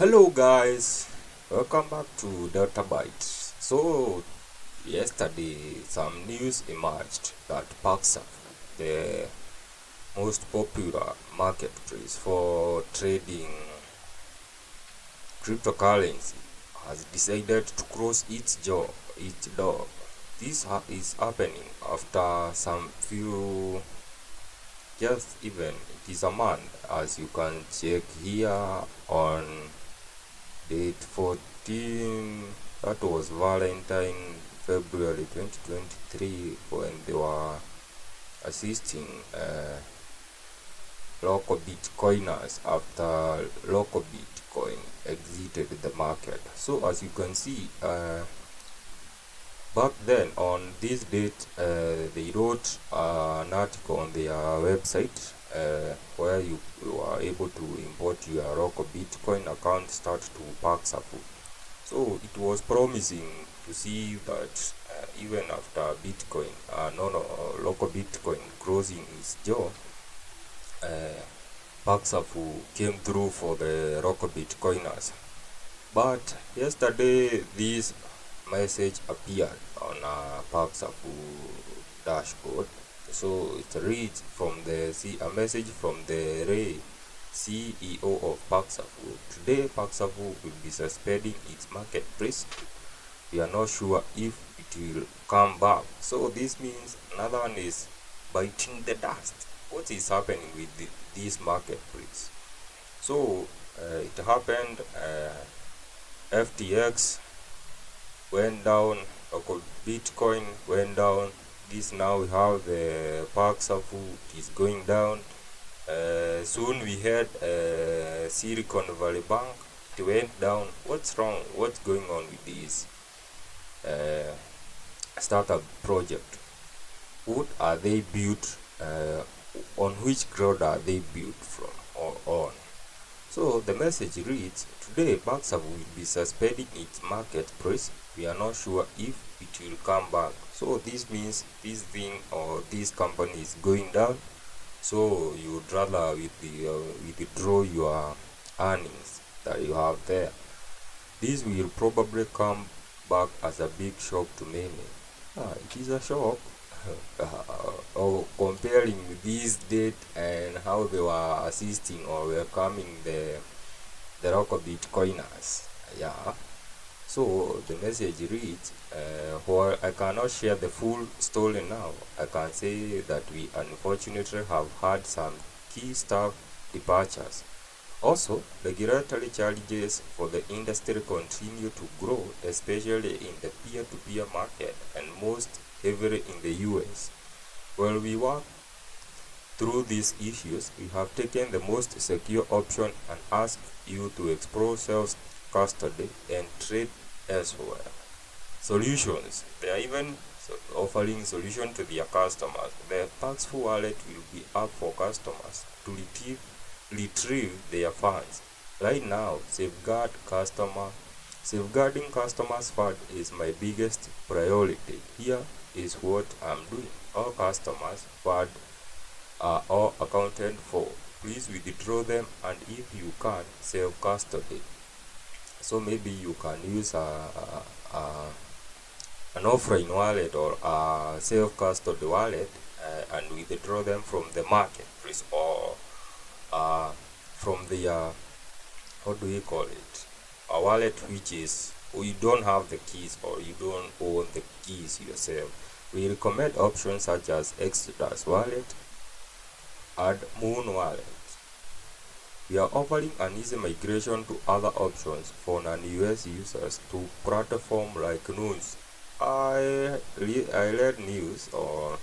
Hello guys, welcome back to Delta Bytes. So yesterday some news emerged that Paxos, the most popular marketplace for trading cryptocurrency, has decided to close its door. This is happening after some few, just even it is a month, as you can check here on date 14, that was Valentine, February 2023, when they were assisting local Bitcoiners after local Bitcoin exited the market. So as you can see, back then on this date, they wrote an article on their website where you are able to import your local Bitcoin account start to Paxos. So it was promising to see that even after Bitcoin, local Bitcoin closing its jaw, Paxos came through for the local Bitcoiners. But yesterday, this message appeared on Paxos dashboard. So it reads from a message from the Ray, CEO of Paxos. Today, Paxos will be suspending its marketplace. We are not sure if it will come back. So this means another one is biting the dust. What is happening with this marketplace? So it happened. FTX went down. Local Bitcoin went down. This now we have the Paxos is going down. Soon we had Silicon Valley Bank. It went down. What's wrong? What's going on with this startup project? What are they built? On which ground are they built from or on? So the message reads, today Paxos will be suspending its marketplace. We are not sure if it will come back. So this means this thing or this company is going down. So you would rather withdraw your earnings that you have there. This will probably come back as a big shock to many. It is a shock. Comparing this date and how they were assisting or welcoming the local Bitcoiners. Yeah. So the message reads, while I cannot share the full story now, I can say that we unfortunately have had some key staff departures. Also, regulatory charges for the industry continue to grow, especially in the peer-to-peer market and most heavily in the US. While we work through these issues, we have taken the most secure option and asked you to explore self-custody and trade elsewhere. Solutions. They are even offering solution to their customers. The Paxos wallet will be up for customers to retrieve their funds. Right now, safeguarding customers' funds is my biggest priority. Here is what I'm doing. All customers' funds are all accounted for. Please withdraw them, and if you can, self-custody. So maybe you can use an offline wallet or a self-custody wallet and withdraw them from the marketplace or from the how do you call it, a wallet which is you don't have the keys or you don't own the keys yourself. We recommend options such as Exodus wallet and Moon wallet. We are offering an easy migration to other options for non-US users to platforms like Noons. I read news or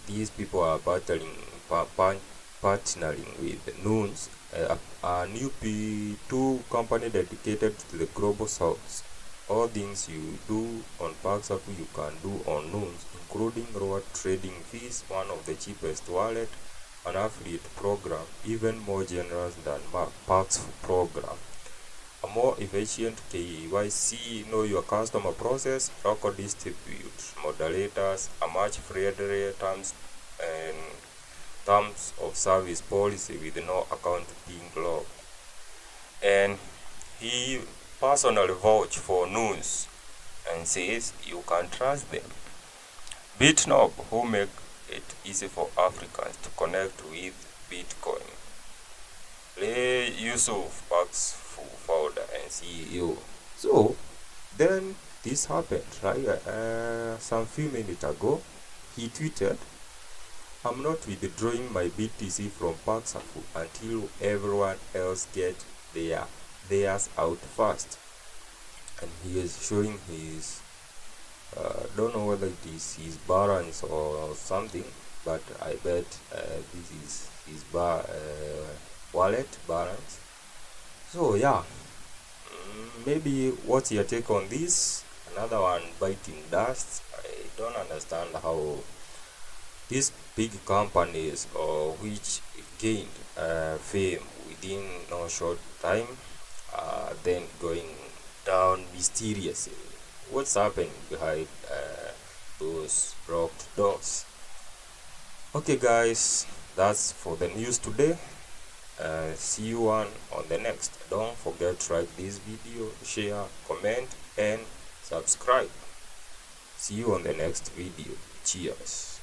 these people are partnering with Noons, a new P2 company dedicated to the global south. All things you do on Paxos you can do on Noons, including lower trading fees, one of the cheapest wallet, an affiliate program even more generous than Paxos program, a more efficient KYC, know your customer process, local distribute moderators, a much friendlier terms of service policy with no account being locked. and he personally vouched for news and says you can trust them. BitNob, who make it easy for Africans to connect with Bitcoin. Ray Yusuf, Pax founder and CEO. So then this happened, right? Some few minutes ago, he tweeted, "I'm not withdrawing my BTC from Paxful until everyone else gets theirs out first." And he is showing his don't know whether it is his balance or something, but I bet this is his wallet balance. So yeah, maybe what's your take on this? Another one biting dust. I don't understand how these big companies which gained fame within no short time then going down mysteriously. What's happening behind those locked doors? Okay guys, that's for the news today. See you on the next. Don't forget to like this video, share, comment and subscribe. See you on the next video. Cheers.